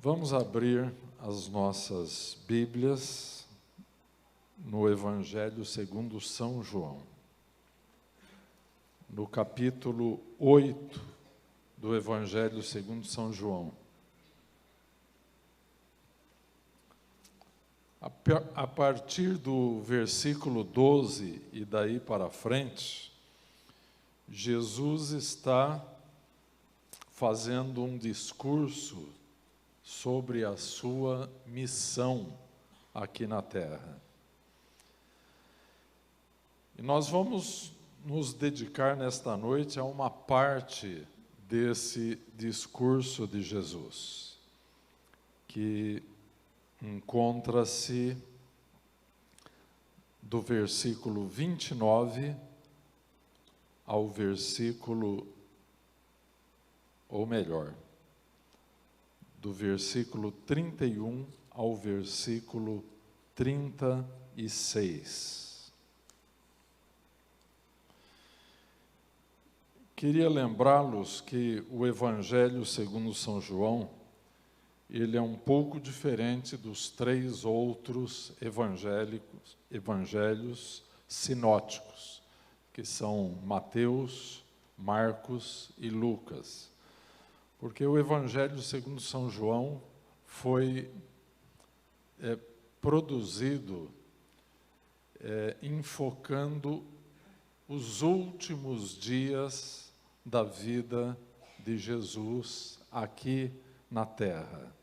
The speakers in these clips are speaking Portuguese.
Vamos abrir as nossas Bíblias no Evangelho segundo São João, no capítulo 8 do Evangelho segundo São João. A partir do versículo 12 e daí para frente, Jesus está fazendo um discurso sobre a sua missão aqui na terra. E nós vamos nos dedicar nesta noite a uma parte desse discurso de Jesus, que encontra-se do versículo 29 ao versículo, ou melhor, do versículo 31 ao versículo 36. Queria lembrá-los que o Evangelho segundo São João, ele é um pouco diferente dos três outros evangelhos sinóticos, que são Mateus, Marcos e Lucas. Porque o Evangelho segundo São João foi produzido enfocando os últimos dias da vida de Jesus aqui na terra,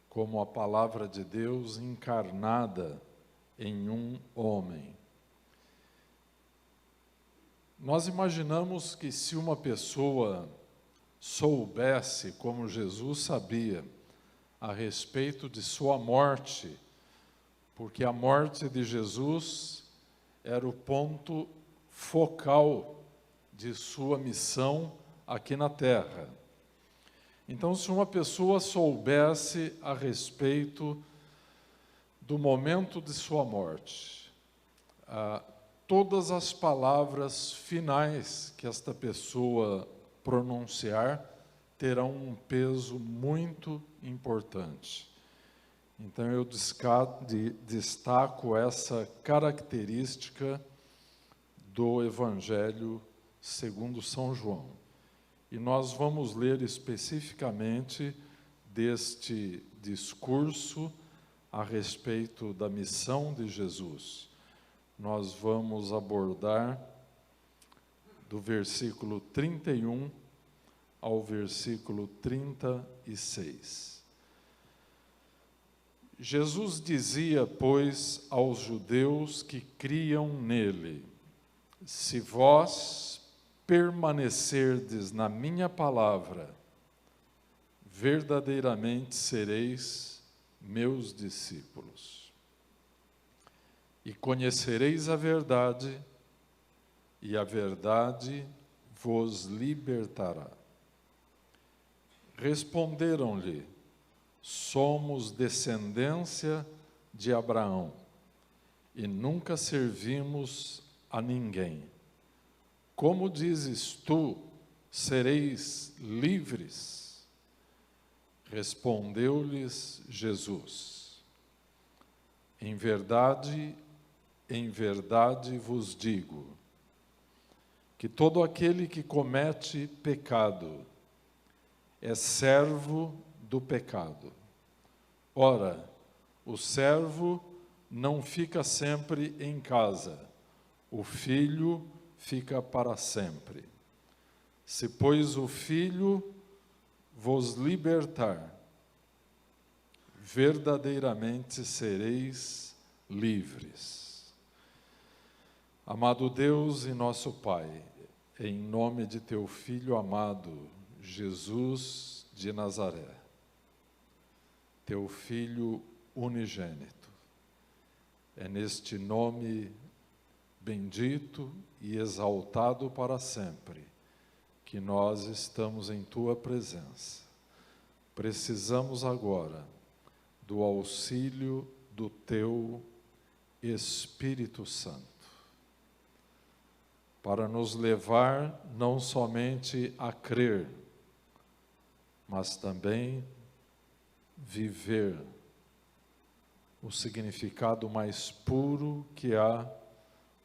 como a palavra de Deus encarnada em um homem. Nós imaginamos que se uma pessoa soubesse, como Jesus sabia, a respeito de sua morte, porque a morte de Jesus era o ponto focal de sua missão aqui na terra. Então, se uma pessoa soubesse a respeito do momento de sua morte, todas as palavras finais que esta pessoa pronunciar terão um peso muito importante. Então eu destaco essa característica do Evangelho segundo São João. E nós vamos ler especificamente deste discurso a respeito da missão de Jesus. Nós vamos abordar do versículo 31 ao versículo 36. Jesus dizia, pois, aos judeus que criam nele: se vós permanecerdes na minha palavra, verdadeiramente sereis meus discípulos. E conhecereis a verdade, e a verdade vos libertará. Responderam-lhe: somos descendência de Abraão, e nunca servimos a ninguém. Como dizes tu, sereis livres? Respondeu-lhes Jesus: em verdade vos digo, que todo aquele que comete pecado é servo do pecado. Ora, o servo não fica sempre em casa, o filho fica para sempre. Se, pois, o Filho vos libertar, verdadeiramente sereis livres. Amado Deus e nosso Pai, em nome de teu Filho amado, Jesus de Nazaré, teu Filho unigênito, é neste nome bendito e exaltado para sempre que nós estamos em tua presença. Precisamos agora do auxílio do teu Espírito Santo, para nos levar não somente a crer, mas também viver o significado mais puro que há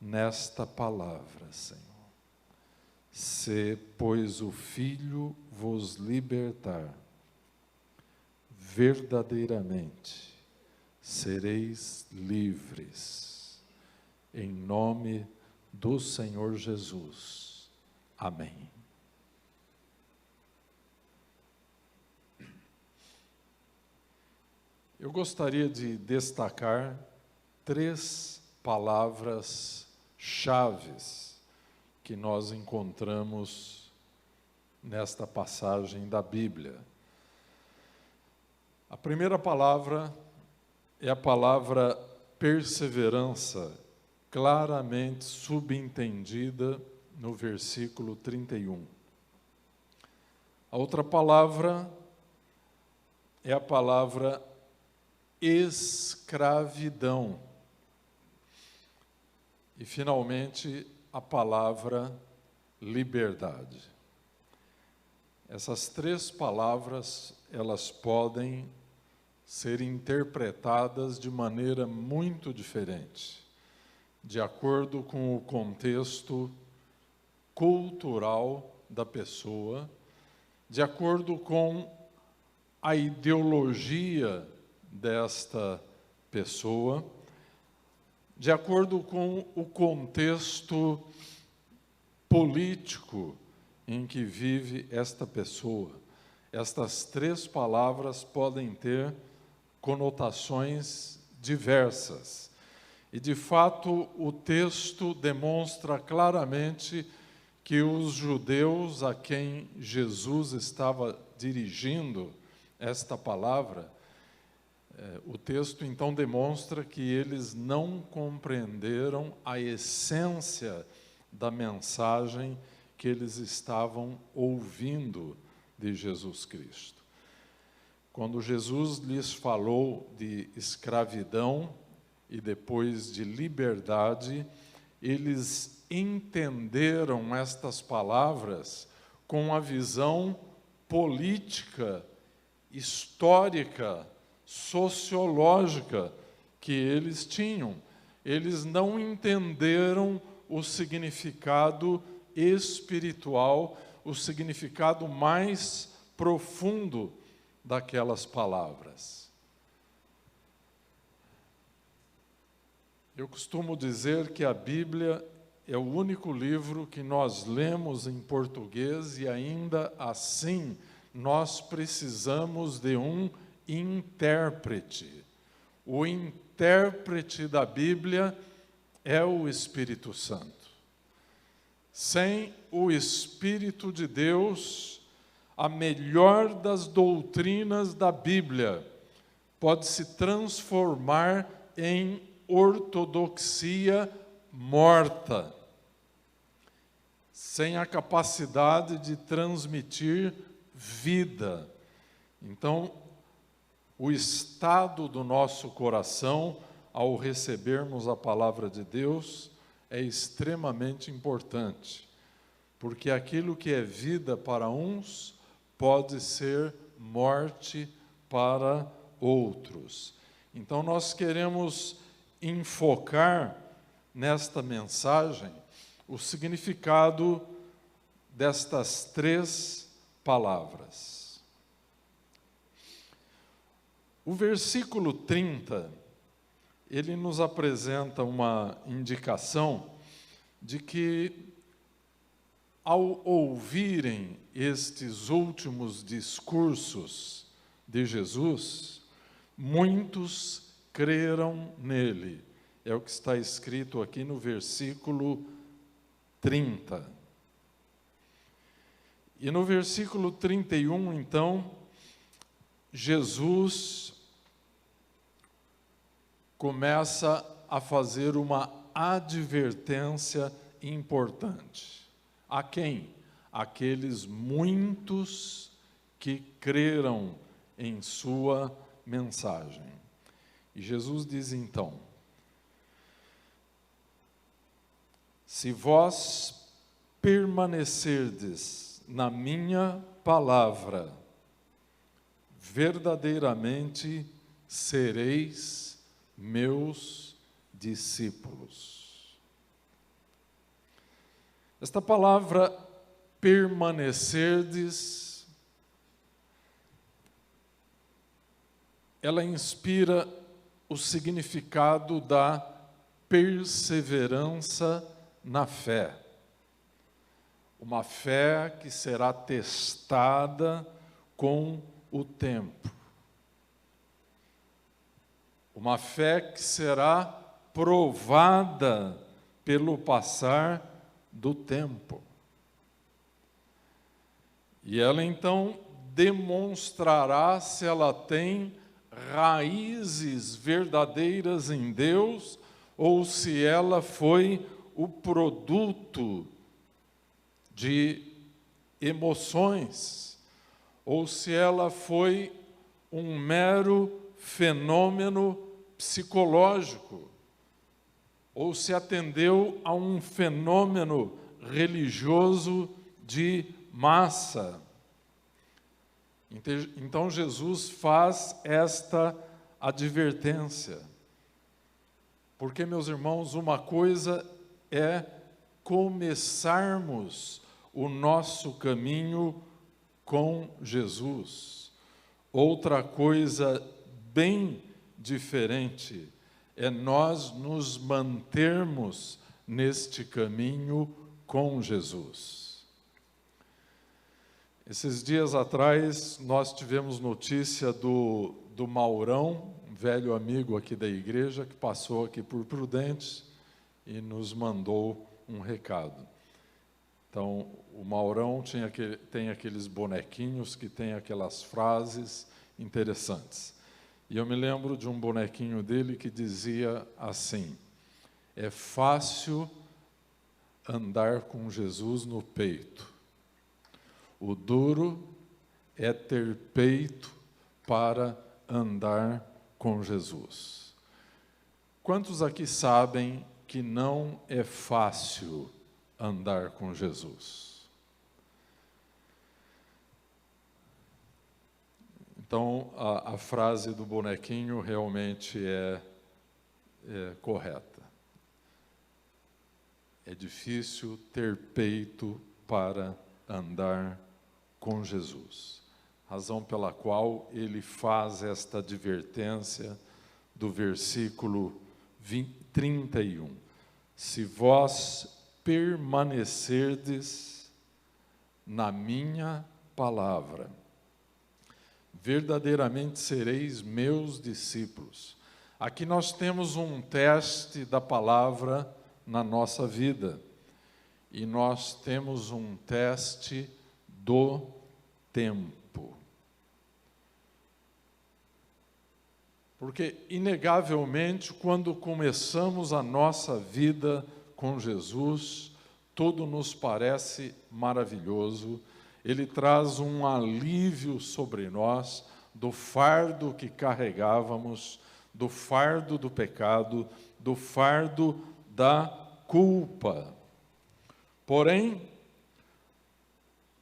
nesta palavra, Senhor. Se, pois, o Filho vos libertar, verdadeiramente sereis livres. Em nome do Senhor Jesus. Amém. Eu gostaria de destacar 3 palavras-chaves que nós encontramos nesta passagem da Bíblia. A primeira palavra é a palavra perseverança, claramente subentendida no versículo 31. A outra palavra é a palavra escravidão. E, finalmente, a palavra liberdade. Essas 3 palavras, elas podem ser interpretadas de maneira muito diferente, de acordo com o contexto cultural da pessoa, de acordo com a ideologia desta pessoa, de acordo com o contexto político em que vive esta pessoa. Estas 3 palavras podem ter conotações diversas. E, de fato, o texto demonstra claramente que os judeus a quem Jesus estava dirigindo esta palavra, o texto então demonstra que eles não compreenderam a essência da mensagem que eles estavam ouvindo de Jesus Cristo. Quando Jesus lhes falou de escravidão e depois de liberdade, eles entenderam estas palavras com a visão política, histórica, sociológica que eles tinham. Eles não entenderam o significado espiritual, o significado mais profundo daquelas palavras. Eu costumo dizer que a Bíblia é o único livro que nós lemos em português e ainda assim nós precisamos de um intérprete. O intérprete da Bíblia é o Espírito Santo. Sem o Espírito de Deus, a melhor das doutrinas da Bíblia pode se transformar em ortodoxia morta, sem a capacidade de transmitir vida. Então, o estado do nosso coração, ao recebermos a palavra de Deus, é extremamente importante, porque aquilo que é vida para uns pode ser morte para outros. Então, nós queremos enfocar nesta mensagem o significado destas 3 palavras. O versículo 30, ele nos apresenta uma indicação de que, ao ouvirem estes últimos discursos de Jesus, muitos creram nele. É o que está escrito aqui no versículo 30. E no versículo 31, então, Jesus começa a fazer uma advertência importante. A quem? Aqueles muitos que creram em sua mensagem. E Jesus diz então: se vós permanecerdes na minha palavra, verdadeiramente sereis meus discípulos. Esta palavra permanecerdes, ela inspira o significado da perseverança na fé. Uma fé que será testada com o tempo. Uma fé que será provada pelo passar do tempo. E ela então demonstrará se ela tem raízes verdadeiras em Deus ou se ela foi o produto de emoções, ou se ela foi um mero fenômeno psicológico, ou se atendeu a um fenômeno religioso de massa. Então Jesus faz esta advertência. Porque, meus irmãos, uma coisa é começarmos o nosso caminho com Jesus. Outra coisa bem diferente é nós nos mantermos neste caminho com Jesus. Esses dias atrás, nós tivemos notícia do Maurão, um velho amigo aqui da igreja, que passou aqui por Prudentes e nos mandou um recado. Então, o Maurão tem aqueles bonequinhos que tem aquelas frases interessantes. E eu me lembro de um bonequinho dele que dizia assim: é fácil andar com Jesus no peito. O duro é ter peito para andar com Jesus. Quantos aqui sabem que não é fácil andar com Jesus? Então, a frase do bonequinho realmente é correta. É difícil ter peito para andar com Jesus. Razão pela qual ele faz esta advertência do versículo 31. Se vós permanecerdes na minha palavra, verdadeiramente sereis meus discípulos. Aqui nós temos um teste da palavra na nossa vida. E nós temos um teste do tempo. Porque, inegavelmente, quando começamos a nossa vida com Jesus, tudo nos parece maravilhoso. Ele traz um alívio sobre nós do fardo que carregávamos, do fardo do pecado, do fardo da culpa. Porém,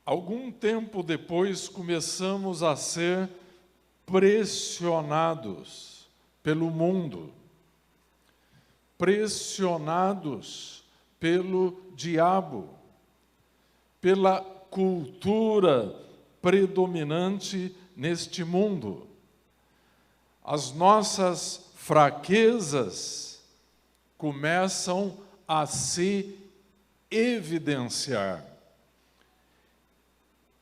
algum tempo depois, começamos a ser pressionados pelo mundo, pressionados pelo diabo, pela cultura predominante neste mundo. As nossas fraquezas começam a se evidenciar.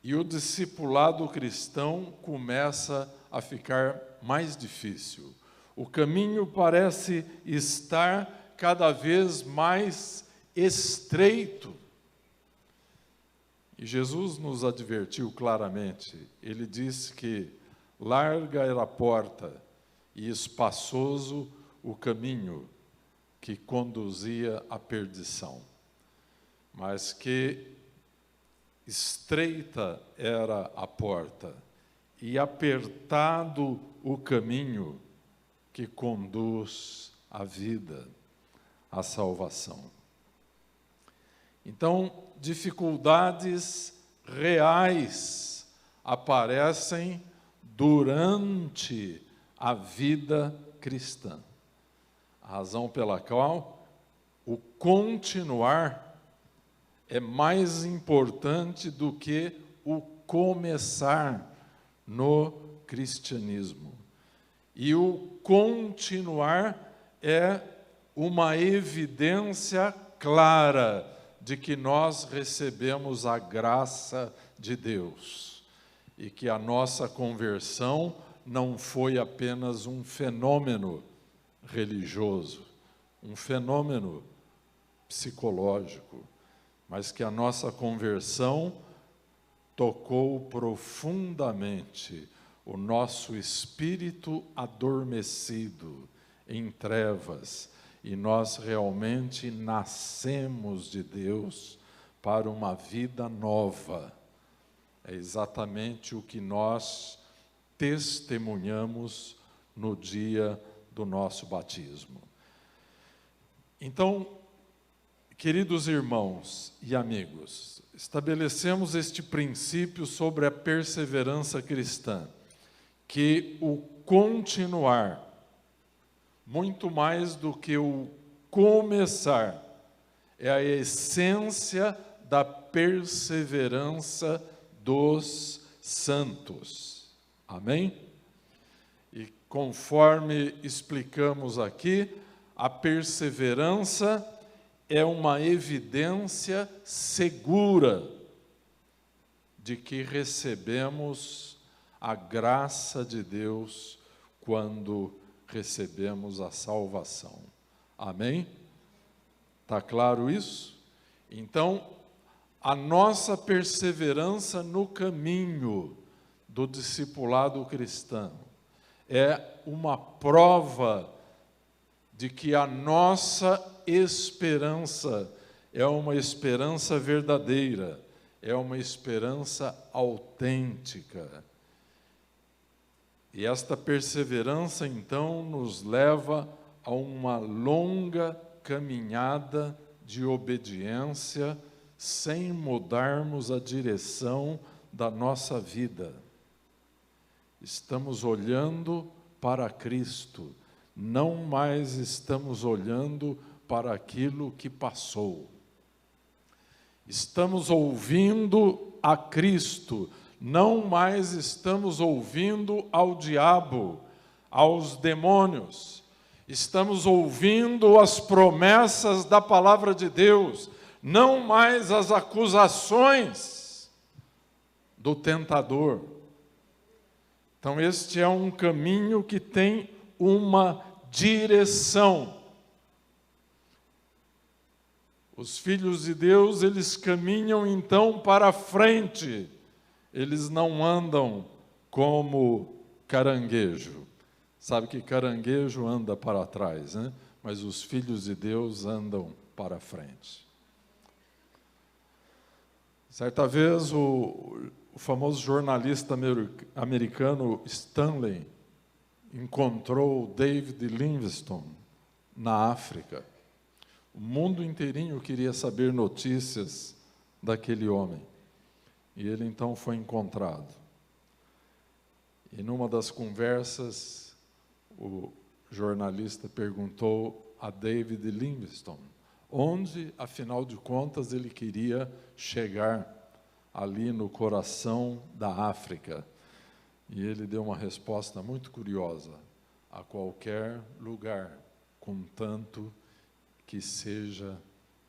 E o discipulado cristão começa a ficar mais difícil. O caminho parece estar cada vez mais estreito. E Jesus nos advertiu claramente. Ele disse que larga era a porta e espaçoso o caminho que conduzia à perdição, mas que estreita era a porta e apertado o caminho que conduz à vida, à salvação. Então, dificuldades reais aparecem durante a vida cristã. A razão pela qual o continuar é mais importante do que o começar no cristianismo. E o continuar é uma evidência clara de que nós recebemos a graça de Deus e que a nossa conversão não foi apenas um fenômeno religioso, um fenômeno psicológico, mas que a nossa conversão tocou profundamente o nosso espírito adormecido em trevas, e nós realmente nascemos de Deus para uma vida nova. É exatamente o que nós testemunhamos no dia do nosso batismo. Então, queridos irmãos e amigos, estabelecemos este princípio sobre a perseverança cristã, que o continuar, muito mais do que o começar, é a essência da perseverança dos santos. Amém? E conforme explicamos aqui, a perseverança é uma evidência segura de que recebemos a graça de Deus quando recebemos a salvação. Amém? Está claro isso? Então, a nossa perseverança no caminho do discipulado cristão é uma prova de que a nossa esperança é uma esperança verdadeira, é uma esperança autêntica. E esta perseverança, então, nos leva a uma longa caminhada de obediência, sem mudarmos a direção da nossa vida. Estamos olhando para Cristo, não mais estamos olhando para aquilo que passou. Estamos ouvindo a Cristo, não mais estamos ouvindo ao diabo, aos demônios. Estamos ouvindo as promessas da palavra de Deus, não mais as acusações do tentador. Então, este é um caminho que tem uma direção. Os filhos de Deus, eles caminham então para frente. Eles não andam como caranguejo. Sabe que caranguejo anda para trás, né? Mas os filhos de Deus andam para frente. Certa vez, o famoso jornalista americano Stanley encontrou David Livingstone na África. O mundo inteirinho queria saber notícias daquele homem. E ele então foi encontrado. E numa das conversas, o jornalista perguntou a David Livingstone onde, afinal de contas, ele queria chegar ali no coração da África. E ele deu uma resposta muito curiosa: a qualquer lugar, contanto que seja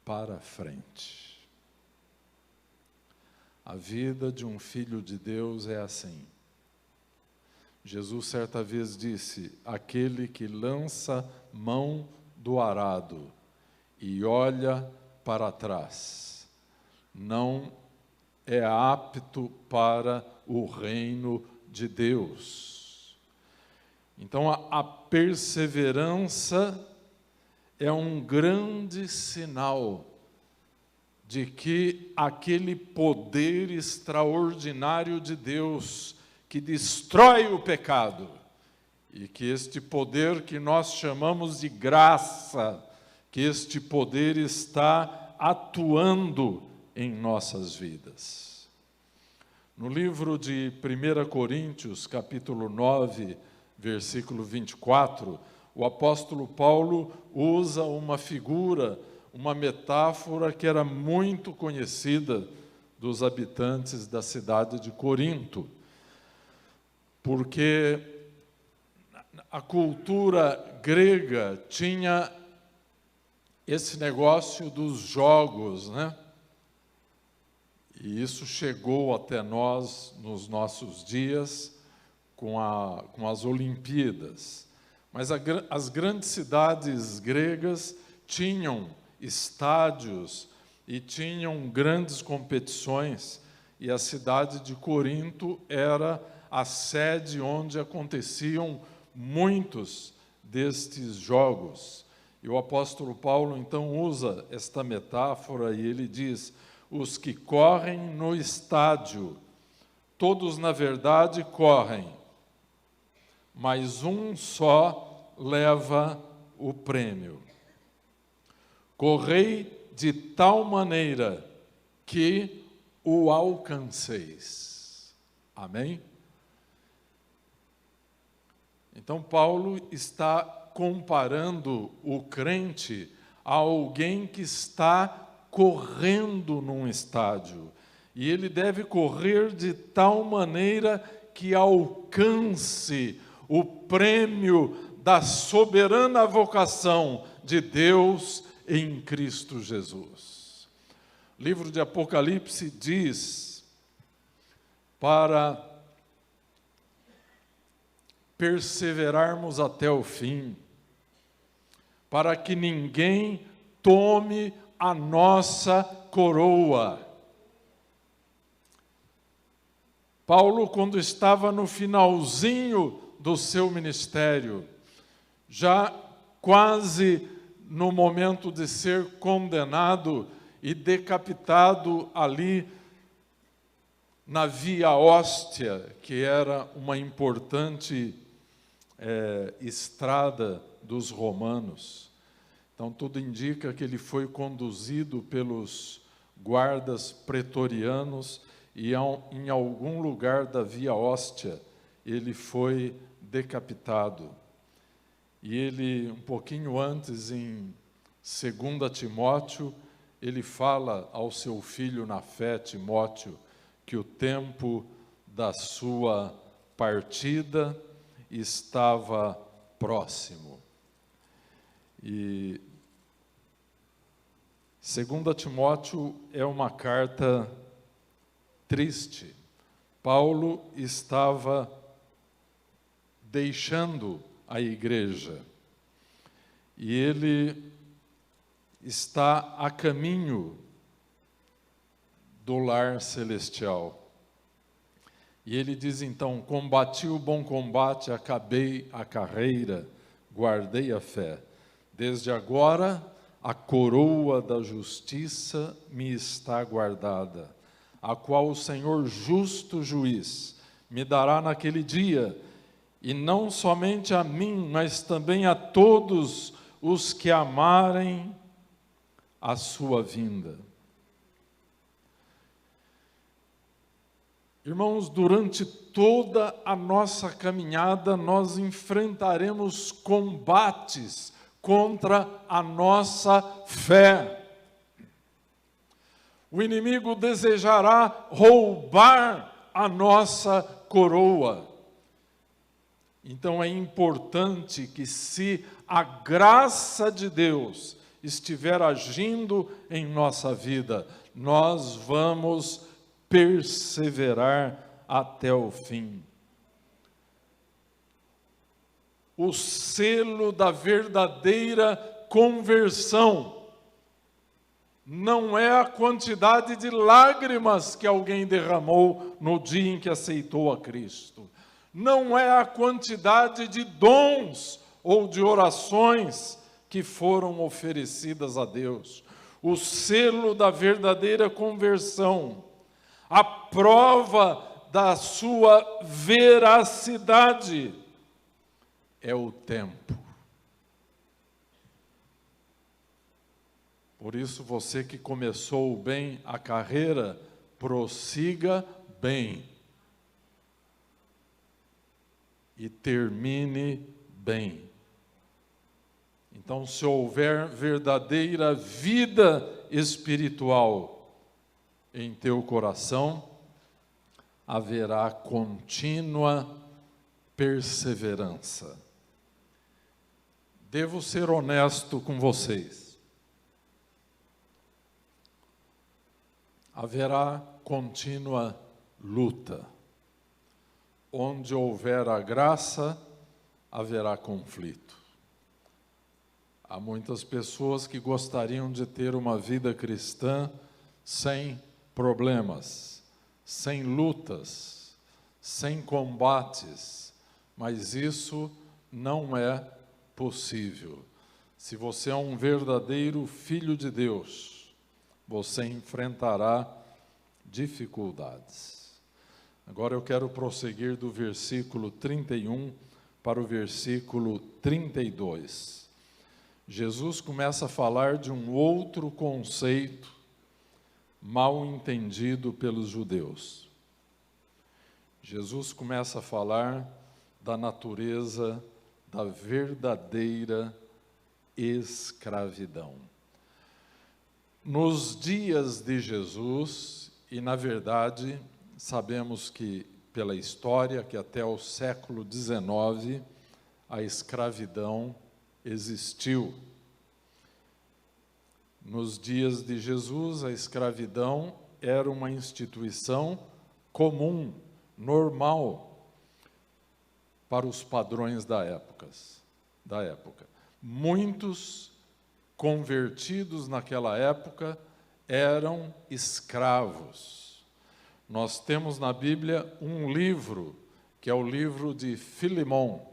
para frente. A vida de um filho de Deus é assim. Jesus certa vez disse: aquele que lança mão do arado e olha para trás, não é apto para o reino de Deus. Então, a perseverança é um grande sinal de que aquele poder extraordinário de Deus que destrói o pecado, e que este poder que nós chamamos de graça, que este poder está atuando em nossas vidas. No livro de 1 Coríntios, capítulo 9, versículo 24, o apóstolo Paulo usa uma figura, uma metáfora que era muito conhecida dos habitantes da cidade de Corinto, porque a cultura grega tinha esse negócio dos jogos, né? E isso chegou até nós nos nossos dias com as Olimpíadas. Mas as grandes cidades gregas tinham estádios e tinham grandes competições, e a cidade de Corinto era a sede onde aconteciam muitos destes jogos. E o apóstolo Paulo, então, usa esta metáfora e ele diz: os que correm no estádio, todos, na verdade, correm, mas um só leva o prêmio. Correi de tal maneira que o alcanceis. Amém? Então, Paulo está comparando o crente a alguém que está correndo num estádio. E ele deve correr de tal maneira que alcance o prêmio da soberana vocação de Deus em Cristo Jesus. O livro de Apocalipse diz para perseverarmos até o fim, para que ninguém tome a nossa coroa. Paulo, quando estava no finalzinho do seu ministério, já quase no momento de ser condenado e decapitado ali na Via Óstia, que era uma importante estrada dos romanos. Então, tudo indica que ele foi conduzido pelos guardas pretorianos e em algum lugar da Via Óstia ele foi decapitado. E ele, um pouquinho antes, em 2 Timóteo, ele fala ao seu filho na fé, Timóteo, que o tempo da sua partida estava próximo. E 2 Timóteo é uma carta triste. Paulo estava deixando a igreja e ele está a caminho do lar celestial. E ele diz então: combati o bom combate, acabei a carreira, guardei a fé. Desde agora a coroa da justiça me está guardada, a qual o Senhor justo juiz me dará naquele dia, e não somente a mim, mas também a todos os que amarem a sua vinda. Irmãos, durante toda a nossa caminhada, nós enfrentaremos combates contra a nossa fé. O inimigo desejará roubar a nossa coroa. Então é importante que, se a graça de Deus estiver agindo em nossa vida, nós vamos perseverar até o fim. O selo da verdadeira conversão não é a quantidade de lágrimas que alguém derramou no dia em que aceitou a Cristo. Não é a quantidade de dons ou de orações que foram oferecidas a Deus. O selo da verdadeira conversão, a prova da sua veracidade, é o tempo. Por isso, você que começou bem a carreira, prossiga bem e termine bem. Então, se houver verdadeira vida espiritual em teu coração, haverá contínua perseverança. Devo ser honesto com vocês. Haverá contínua luta. Onde houver a graça, haverá conflito. Há muitas pessoas que gostariam de ter uma vida cristã sem problemas, sem lutas, sem combates, mas isso não é possível. Se você é um verdadeiro filho de Deus, você enfrentará dificuldades. Agora eu quero prosseguir do versículo 31 para o versículo 32. Jesus começa a falar de um outro conceito mal entendido pelos judeus. Jesus começa a falar da natureza da verdadeira escravidão. Nos dias de Jesus, e na verdade, sabemos que pela história, que até o século XIX, a escravidão existiu. Nos dias de Jesus, a escravidão era uma instituição comum, normal, para os padrões da época. Muitos convertidos naquela época eram escravos. Nós temos na Bíblia um livro, que é o livro de Filemão,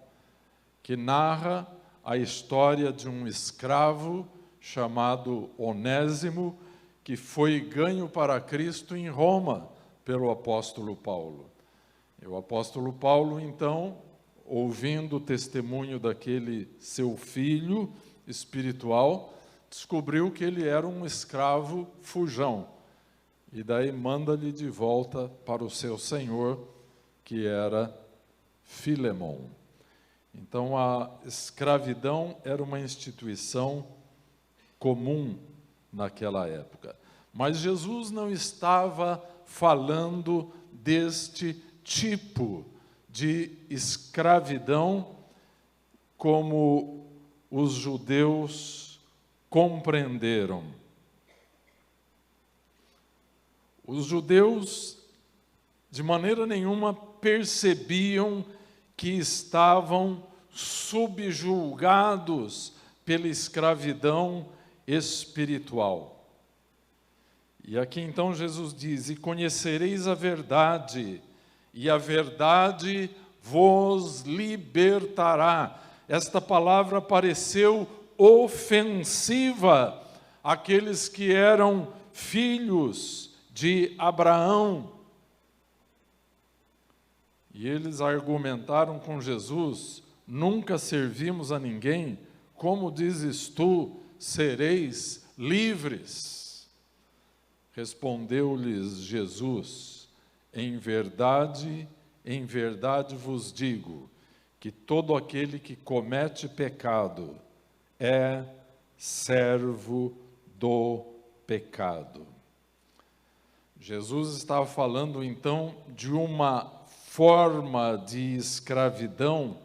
que narra a história de um escravo chamado Onésimo, que foi ganho para Cristo em Roma pelo apóstolo Paulo. E o apóstolo Paulo, então, ouvindo o testemunho daquele seu filho espiritual, descobriu que ele era um escravo fujão. E daí manda-lhe de volta para o seu senhor, que era Filemão. Então, a escravidão era uma instituição comum naquela época. Mas Jesus não estava falando deste tipo de escravidão como os judeus compreenderam. Os judeus, de maneira nenhuma, percebiam que estavam subjugados pela escravidão espiritual. E aqui então Jesus diz: e conhecereis a verdade, e a verdade vos libertará. Esta palavra pareceu ofensiva àqueles que eram filhos de Abraão. E eles argumentaram com Jesus: nunca servimos a ninguém, como dizes tu, sereis livres? Respondeu-lhes Jesus: em verdade vos digo, que todo aquele que comete pecado é servo do pecado. Jesus estava falando então de uma forma de escravidão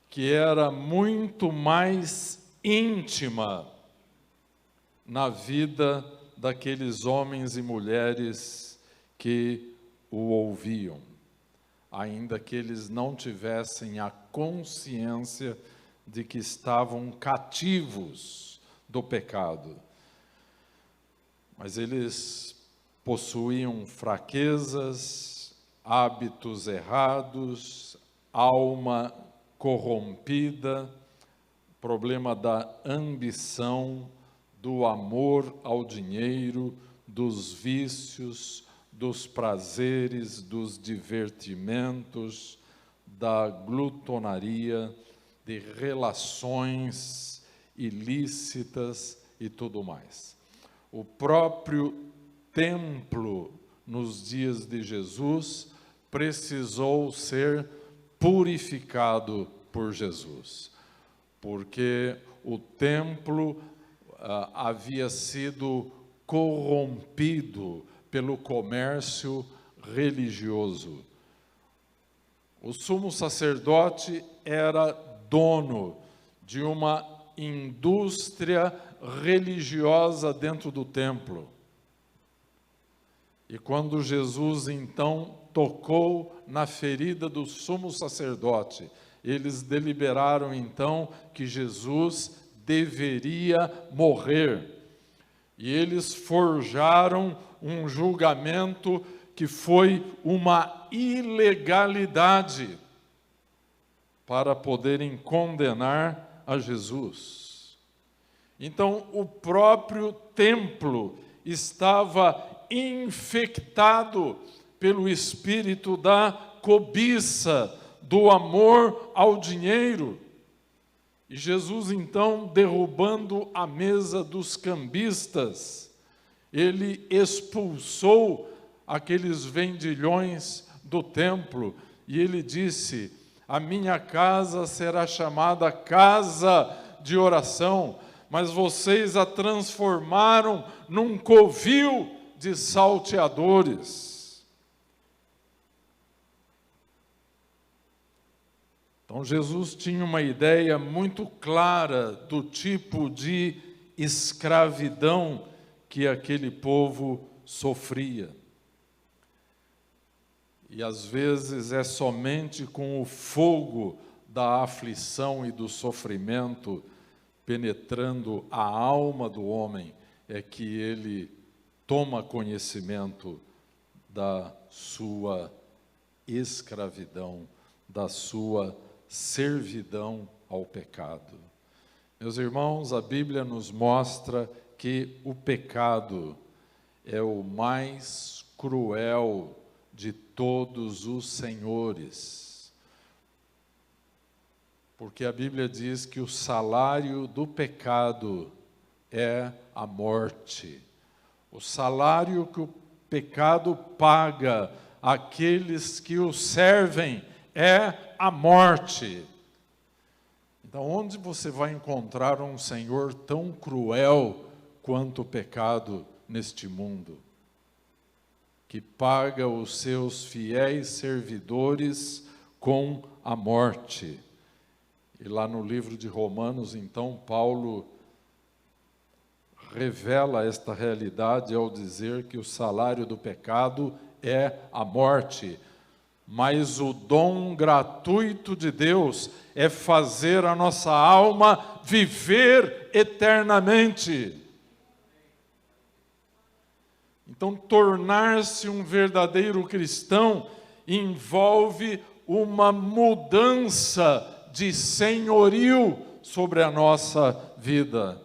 que era muito mais íntima na vida daqueles homens e mulheres que o ouviam, ainda que eles não tivessem a consciência de que estavam cativos do pecado. Mas eles possuíam fraquezas, hábitos errados, alma corrompida, problema da ambição, do amor ao dinheiro, dos vícios, dos prazeres, dos divertimentos, da glutonaria, de relações ilícitas e tudo mais. O próprio templo nos dias de Jesus, precisou ser purificado por Jesus, porque o templo havia sido corrompido pelo comércio religioso. O sumo sacerdote era dono de uma indústria religiosa dentro do templo. E quando Jesus então tocou na ferida do sumo sacerdote, eles deliberaram então que Jesus deveria morrer. E eles forjaram um julgamento que foi uma ilegalidade para poderem condenar a Jesus. Então, o próprio templo estava infectado pelo espírito da cobiça, do amor ao dinheiro. E Jesus, então, derrubando a mesa dos cambistas, ele expulsou aqueles vendilhões do templo, e ele disse: a minha casa será chamada casa de oração, mas vocês a transformaram num covil de salteadores. Então Jesus tinha uma ideia muito clara do tipo de escravidão que aquele povo sofria. E às vezes é somente com o fogo da aflição e do sofrimento penetrando a alma do homem é que ele toma conhecimento da sua escravidão, da sua servidão ao pecado. Meus irmãos, a Bíblia nos mostra que o pecado é o mais cruel de todos os senhores, porque a Bíblia diz que o salário do pecado é a morte. O salário que o pecado paga àqueles que o servem é a morte. Então, onde você vai encontrar um Senhor tão cruel quanto o pecado neste mundo, que paga os seus fiéis servidores com a morte? E lá no livro de Romanos, então, Paulo revela esta realidade ao dizer que o salário do pecado é a morte, mas o dom gratuito de Deus é fazer a nossa alma viver eternamente. Então, tornar-se um verdadeiro cristão envolve uma mudança de senhorio sobre a nossa vida.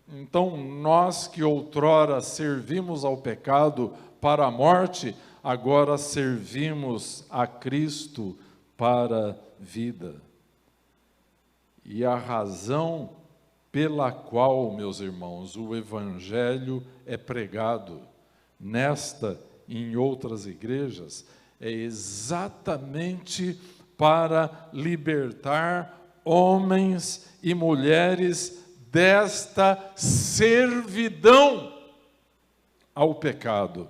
Então, nós que outrora servimos ao pecado para a morte, agora servimos a Cristo para a vida. E a razão pela qual, meus irmãos, o Evangelho é pregado nesta e em outras igrejas, é exatamente para libertar homens e mulheres desta servidão ao pecado.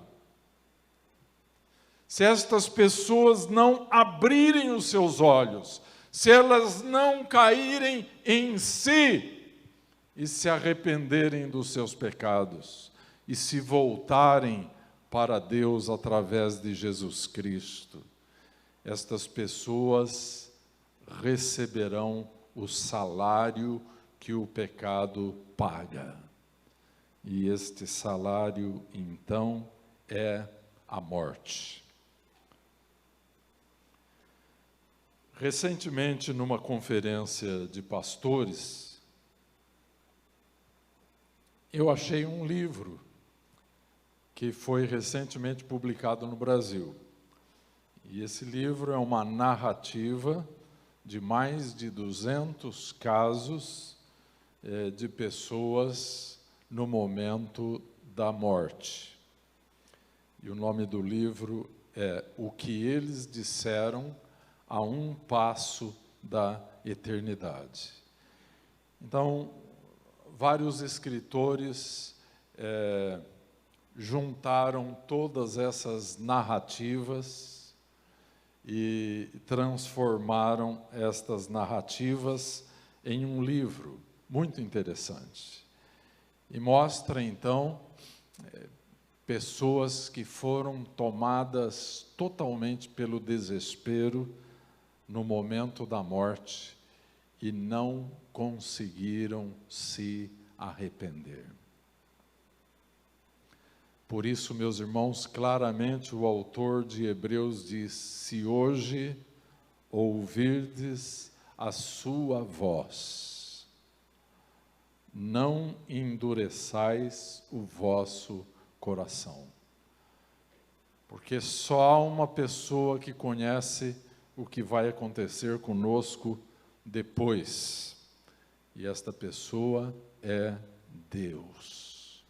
Se estas pessoas não abrirem os seus olhos, se elas não caírem em si e se arrependerem dos seus pecados e se voltarem para Deus através de Jesus Cristo, estas pessoas receberão o salário que o pecado paga. E este salário, então, é a morte. Recentemente, numa conferência de pastores, eu achei um livro que foi recentemente publicado no Brasil. E esse livro é uma narrativa de mais de 200 casos de pessoas no momento da morte. E o nome do livro é O que eles disseram a um passo da eternidade. Então, vários escritores juntaram todas essas narrativas e transformaram estas narrativas em um livro muito interessante. E mostra, então, pessoas que foram tomadas totalmente pelo desespero no momento da morte e não conseguiram se arrepender. Por isso, meus irmãos, claramente o autor de Hebreus diz: se hoje ouvirdes a sua voz, não endureçais o vosso coração. Porque só há uma pessoa que conhece o que vai acontecer conosco depois, e esta pessoa é Deus.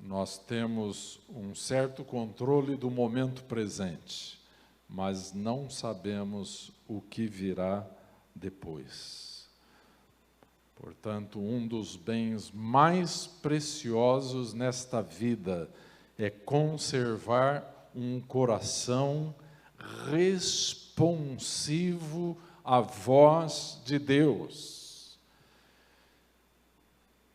Nós temos um certo controle do momento presente, mas não sabemos o que virá depois. Portanto, um dos bens mais preciosos nesta vida é conservar um coração responsivo à voz de Deus.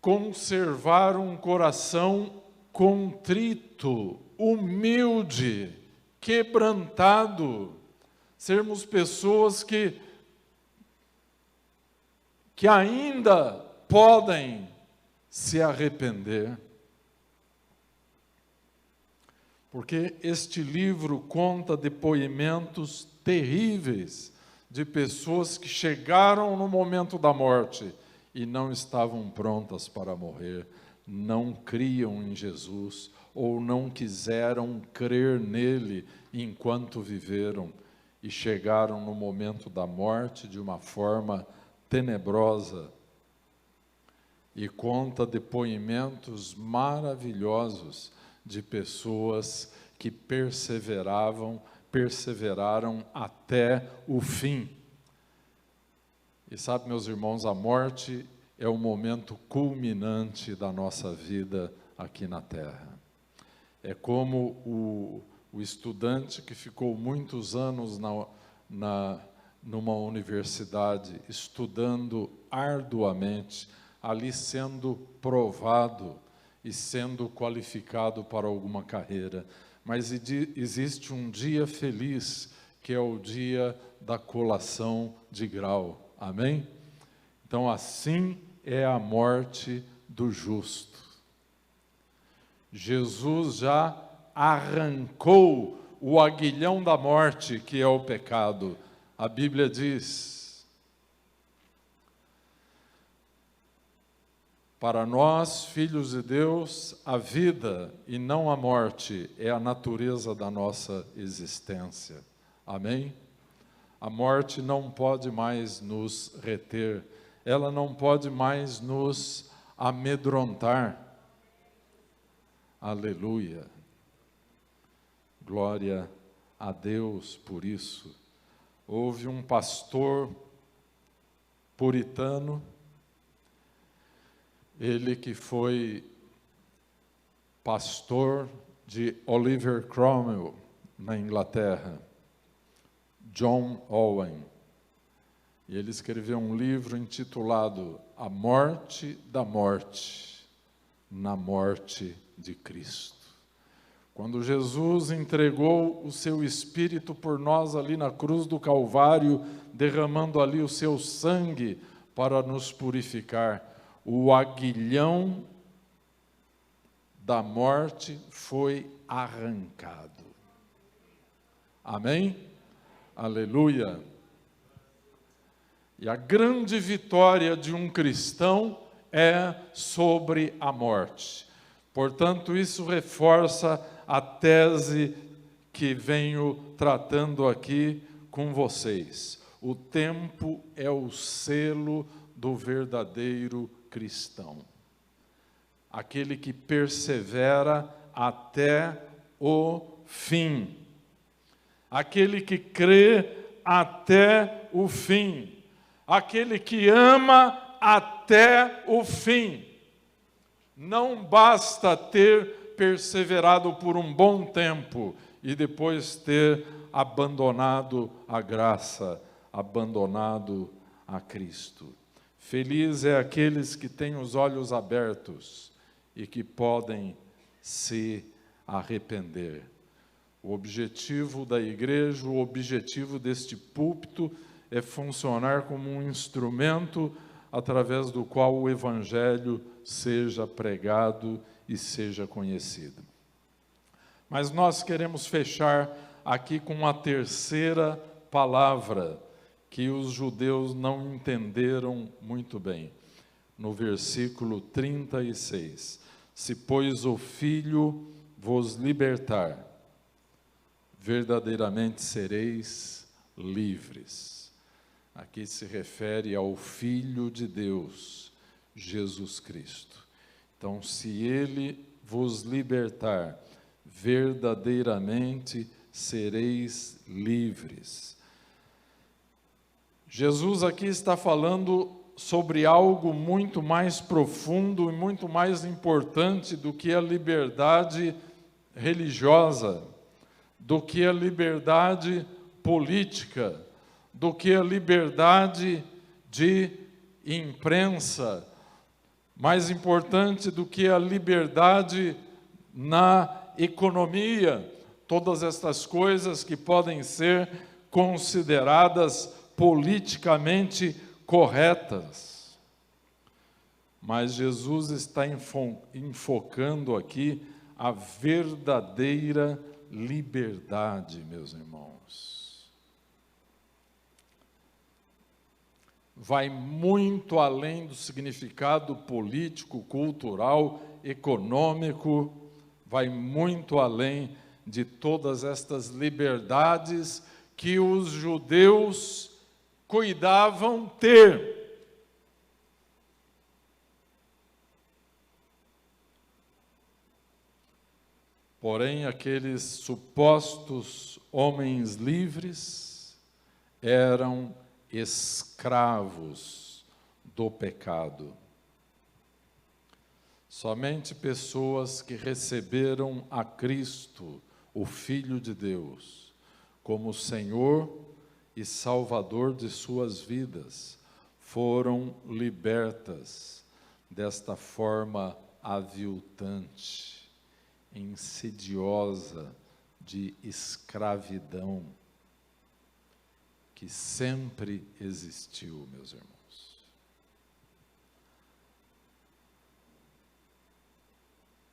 Conservar um coração contrito, humilde, quebrantado. Sermos pessoas que ainda podem se arrepender. Porque este livro conta depoimentos terríveis de pessoas que chegaram no momento da morte e não estavam prontas para morrer, não criam em Jesus ou não quiseram crer nele enquanto viveram e chegaram no momento da morte de uma forma tenebrosa. E conta depoimentos maravilhosos de pessoas que perseveraram até o fim. E sabe, meus irmãos, a morte é o momento culminante da nossa vida aqui na Terra. É como o estudante que ficou muitos anos numa universidade, estudando arduamente, ali sendo provado e sendo qualificado para alguma carreira. Mas existe um dia feliz, que é o dia da colação de grau. Amém? Então, assim é a morte do justo. Jesus já arrancou o aguilhão da morte, que é o pecado. A Bíblia diz: para nós, filhos de Deus, a vida e não a morte é a natureza da nossa existência. Amém? A morte não pode mais nos reter, ela não pode mais nos amedrontar. Aleluia! Glória a Deus por isso. Houve um pastor puritano, ele que foi pastor de Oliver Cromwell, na Inglaterra, John Owen. E ele escreveu um livro intitulado A Morte da Morte, na Morte de Cristo. Quando Jesus entregou o seu Espírito por nós ali na cruz do Calvário, derramando ali o seu sangue para nos purificar, o aguilhão da morte foi arrancado. Amém? Aleluia! E a grande vitória de um cristão é sobre a morte. Portanto, isso reforça a tese que venho tratando aqui com vocês. O tempo é o selo do verdadeiro cristão. aquele que persevera até o fim, aquele que crê até o fim, aquele que ama até o fim. Não basta ter perseverado por um bom tempo e depois ter abandonado a graça, abandonado a Cristo. Feliz é aqueles que têm os olhos abertos e que podem se arrepender. O objetivo da igreja, o objetivo deste púlpito é funcionar como um instrumento através do qual o Evangelho seja pregado e seja conhecido. Mas nós queremos fechar aqui com uma terceira palavra que os judeus não entenderam muito bem. No versículo 36. Se, pois, o Filho vos libertar, verdadeiramente sereis livres. Aqui se refere ao Filho de Deus, Jesus Cristo. Então, se Ele vos libertar, verdadeiramente sereis livres. Jesus aqui está falando sobre algo muito mais profundo e muito mais importante do que a liberdade religiosa, do que a liberdade política, do que a liberdade de imprensa, mais importante do que a liberdade na economia, todas estas coisas que podem ser consideradas politicamente corretas. Mas Jesus está enfocando aqui a verdadeira liberdade, meus irmãos. Vai muito além do significado político, cultural, econômico, vai muito além de todas estas liberdades que os judeus cuidavam ter. Porém, aqueles supostos homens livres eram escravos do pecado. Somente pessoas que receberam a Cristo, o Filho de Deus, como Senhor e Salvador de suas vidas, foram libertas desta forma aviltante, insidiosa de escravidão que sempre existiu, meus irmãos.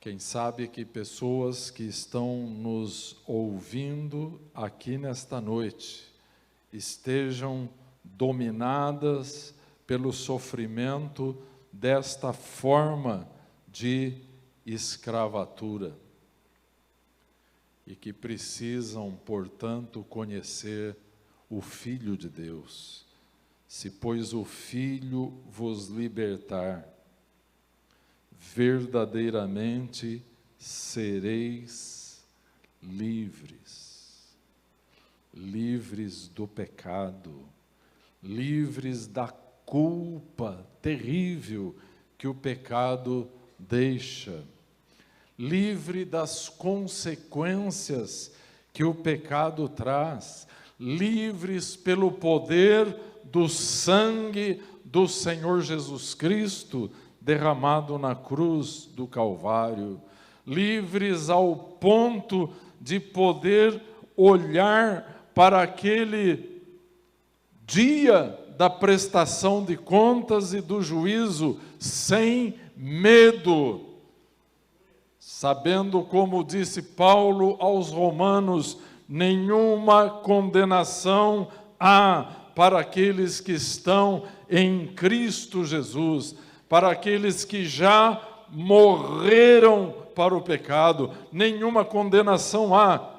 Quem sabe que pessoas que estão nos ouvindo aqui nesta noite estejam dominadas pelo sofrimento desta forma de escravatura e que precisam, portanto, conhecer o Filho de Deus. Se, pois, o Filho vos libertar, verdadeiramente sereis livres. Livres do pecado, livres da culpa terrível que o pecado deixa, livre das consequências que o pecado traz, livres pelo poder do sangue do Senhor Jesus Cristo derramado na cruz do Calvário, livres ao ponto de poder olhar para aquele dia da prestação de contas e do juízo sem medo, sabendo, como disse Paulo aos Romanos, nenhuma condenação há para aqueles que estão em Cristo Jesus, para aqueles que já morreram para o pecado, nenhuma condenação há.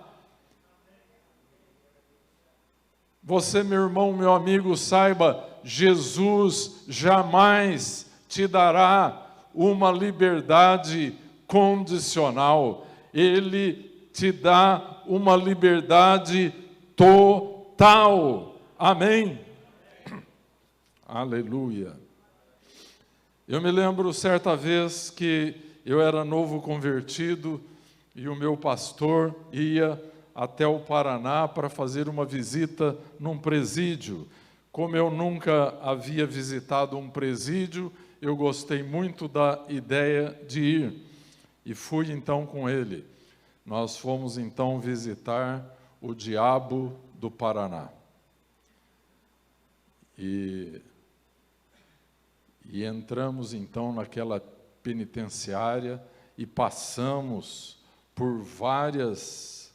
Você, meu irmão, meu amigo, saiba, Jesus jamais te dará uma liberdade condicional, Ele te dá uma liberdade total. Amém? Aleluia. Eu me lembro certa vez que eu era novo convertido e o meu pastor ia até o Paraná para fazer uma visita num presídio. Como eu nunca havia visitado um presídio, eu gostei muito da ideia de ir e fui então com ele. Nós fomos então visitar o Diabo do Paraná. E entramos então naquela penitenciária e passamos por várias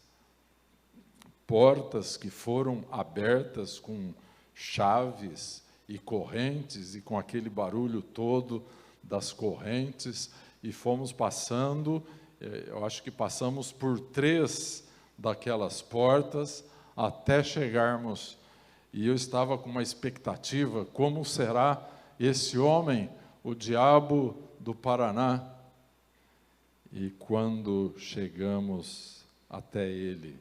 portas que foram abertas com chaves e correntes e com aquele barulho todo das correntes, e fomos passando, eu acho que passamos por 3 daquelas portas até chegarmos, e eu estava com uma expectativa, como será esse homem, o Diabo do Paraná? E quando chegamos até ele,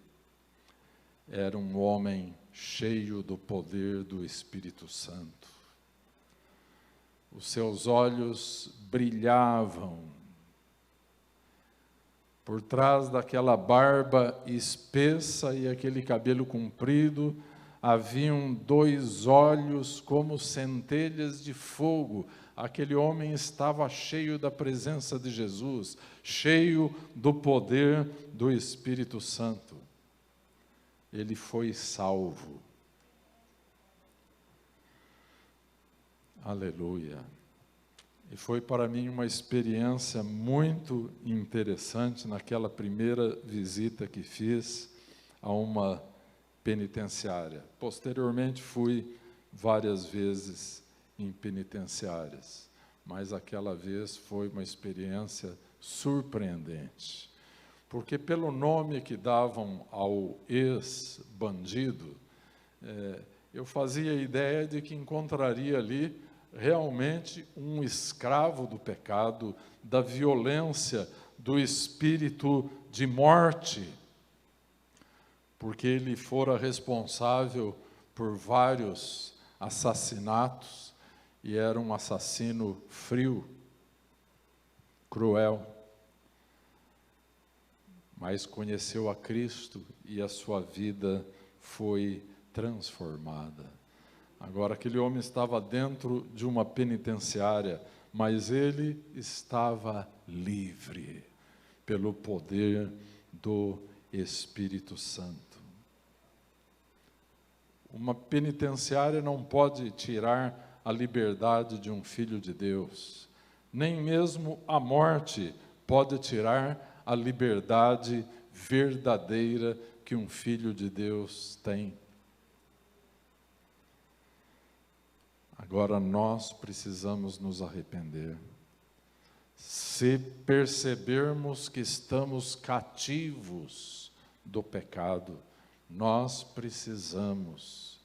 era um homem cheio do poder do Espírito Santo. Os seus olhos brilhavam. Por trás daquela barba espessa e aquele cabelo comprido, haviam 2 olhos como centelhas de fogo. Aquele homem estava cheio da presença de Jesus, cheio do poder do Espírito Santo. Ele foi salvo. Aleluia. E foi para mim uma experiência muito interessante naquela primeira visita que fiz a uma penitenciária. Posteriormente fui várias vezes em penitenciárias, mas aquela vez foi uma experiência surpreendente, porque pelo nome que davam ao ex-bandido, eu fazia a ideia de que encontraria ali realmente um escravo do pecado, da violência, do espírito de morte, porque ele fora responsável por vários assassinatos e era um assassino frio, cruel, mas conheceu a Cristo e a sua vida foi transformada. Agora, aquele homem estava dentro de uma penitenciária, mas ele estava livre pelo poder do Espírito Santo. Uma penitenciária não pode tirar a liberdade de um filho de Deus, nem mesmo a morte pode tirar a liberdade verdadeira que um filho de Deus tem. Agora nós precisamos nos arrepender. Se percebermos que estamos cativos do pecado, nós precisamos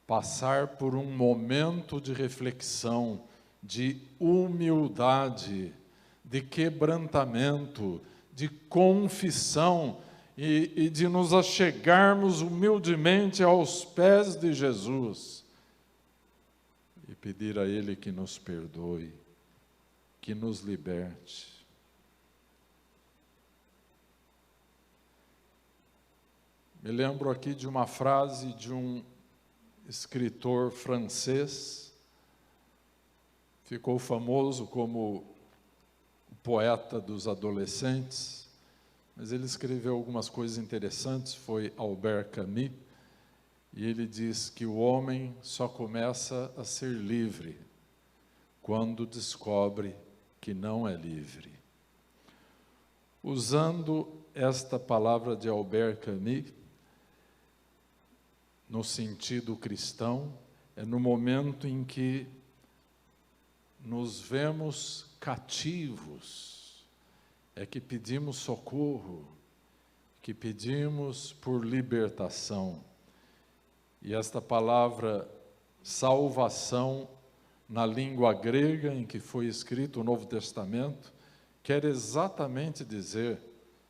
passar por um momento de reflexão, de humildade, de quebrantamento, de confissão e de nos achegarmos humildemente aos pés de Jesus e pedir a Ele que nos perdoe, que nos liberte. Me lembro aqui de uma frase de um escritor francês, ficou famoso como o poeta dos adolescentes, mas ele escreveu algumas coisas interessantes, foi Albert Camus, e ele diz que o homem só começa a ser livre quando descobre que não é livre. Usando esta palavra de Albert Camus, no sentido cristão, é no momento em que nos vemos cativos, é que pedimos socorro, que pedimos por libertação. E esta palavra salvação na língua grega em que foi escrito o Novo Testamento, quer exatamente dizer,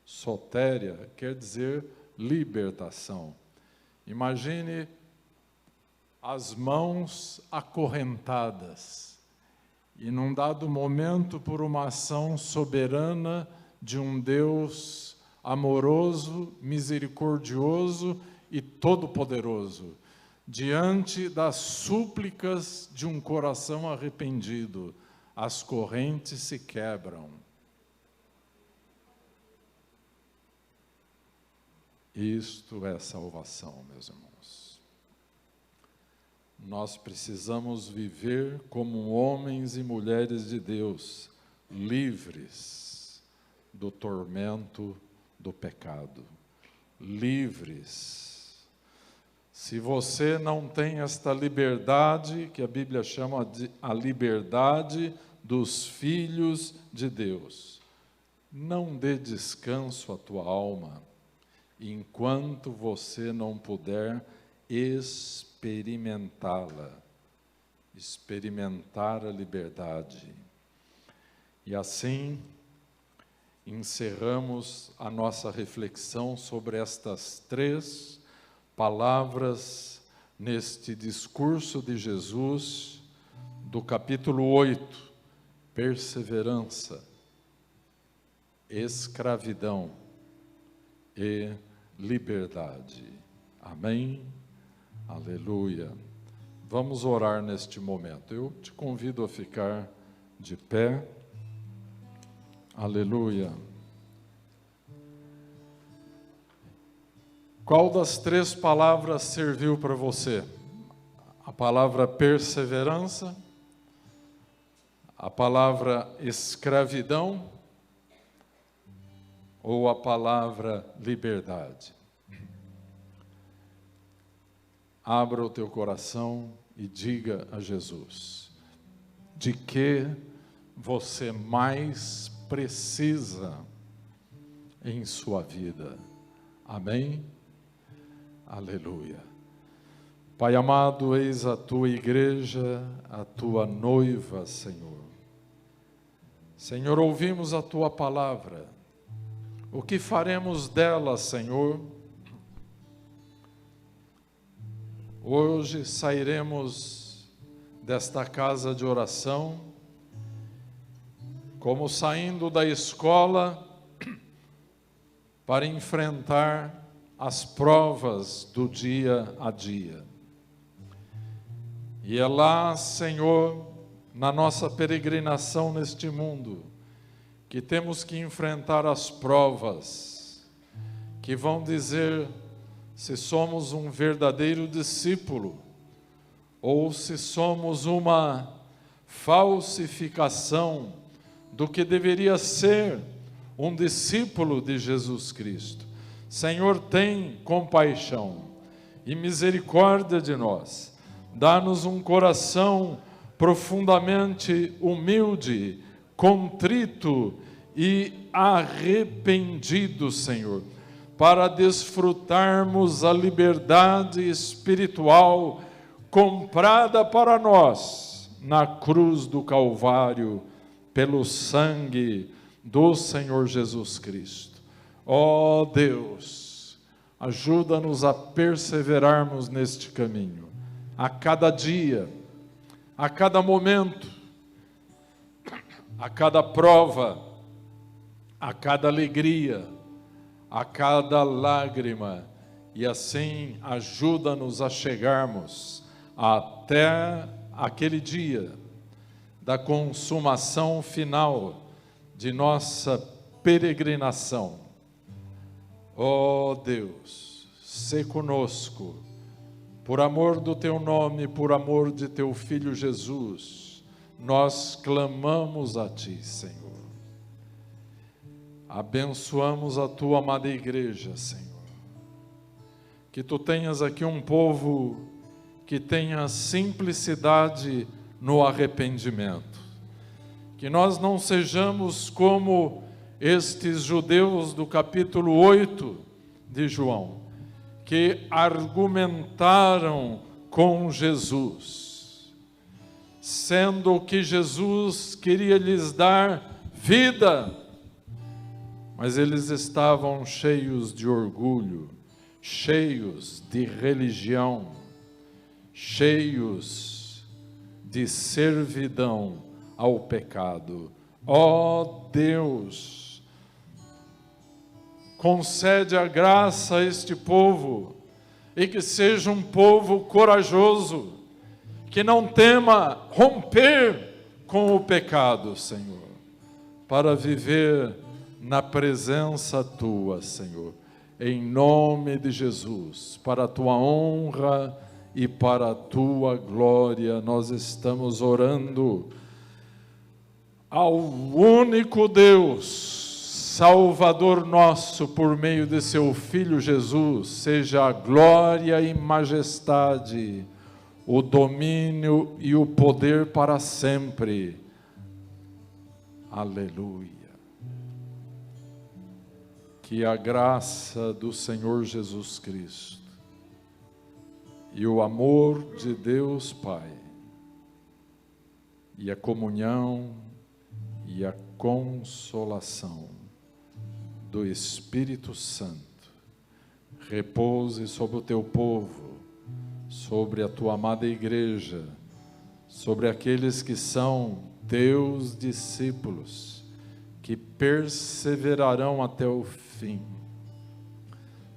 sotéria, quer dizer libertação. Imagine as mãos acorrentadas, e num dado momento, por uma ação soberana de um Deus amoroso, misericordioso e todo-poderoso, diante das súplicas de um coração arrependido, as correntes se quebram. Isto é salvação, meus irmãos. Nós precisamos viver como homens e mulheres de Deus, livres do tormento do pecado, livres. Se você não tem esta liberdade, que a Bíblia chama de a liberdade dos filhos de Deus, não dê descanso à tua alma, enquanto você não puder experimentá-la, experimentar a liberdade. E assim, encerramos a nossa reflexão sobre estas 3 palavras neste discurso de Jesus, do capítulo 8, perseverança, escravidão e liberdade. Amém? Aleluia. Vamos orar neste momento. Eu te convido a ficar de pé. Aleluia. Qual das 3 palavras serviu para você? A palavra perseverança, a palavra escravidão ou a palavra liberdade? Abra o teu coração e diga a Jesus de que você mais precisa em sua vida. Amém? Aleluia. Pai amado, eis a tua igreja, a tua noiva, Senhor. Senhor, ouvimos a tua palavra. O que faremos dela, Senhor? Hoje sairemos desta casa de oração, como saindo da escola, para enfrentar as provas do dia a dia. E é lá, Senhor, na nossa peregrinação neste mundo, que temos que enfrentar as provas, que vão dizer se somos um verdadeiro discípulo, ou se somos uma falsificação do que deveria ser um discípulo de Jesus Cristo. Senhor, tem compaixão e misericórdia de nós. Dá-nos um coração profundamente humilde, contrito e arrependido, Senhor, para desfrutarmos a liberdade espiritual comprada para nós na cruz do Calvário, pelo sangue do Senhor Jesus Cristo. Ó Deus, ajuda-nos a perseverarmos neste caminho, a cada dia, a cada momento, a cada prova, a cada alegria, a cada lágrima, e assim ajuda-nos a chegarmos até aquele dia da consumação final de nossa peregrinação. Ó Deus, sê conosco, por amor do Teu nome, por amor de Teu Filho Jesus, nós clamamos a Ti, Senhor. Abençoamos a Tua amada igreja, Senhor. Que Tu tenhas aqui um povo que tenha simplicidade no arrependimento. Que nós não sejamos como estes judeus do capítulo 8 de João, que argumentaram com Jesus. sendo que Jesus queria lhes dar vida, mas eles estavam cheios de orgulho, cheios de religião, cheios de servidão ao pecado. Ó Deus, concede a graça a este povo, e que seja um povo corajoso, que não tema romper com o pecado, Senhor, para viver na presença Tua, Senhor, em nome de Jesus, para a Tua honra e para a Tua glória, nós estamos orando ao único Deus, Salvador nosso, por meio de seu Filho Jesus, seja a glória e majestade, o domínio e o poder para sempre. Aleluia. Que a graça do Senhor Jesus Cristo e o amor de Deus Pai e a comunhão e a consolação do Espírito Santo repouse sobre o teu povo, sobre a tua amada igreja, sobre aqueles que são teus discípulos, que perseverarão até o fim.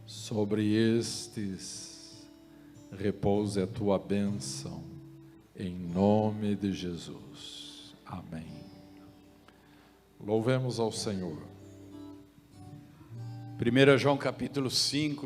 Sobre estes repouse a tua bênção, em nome de Jesus. Amém. Louvemos ao Senhor. 1 João capítulo 5.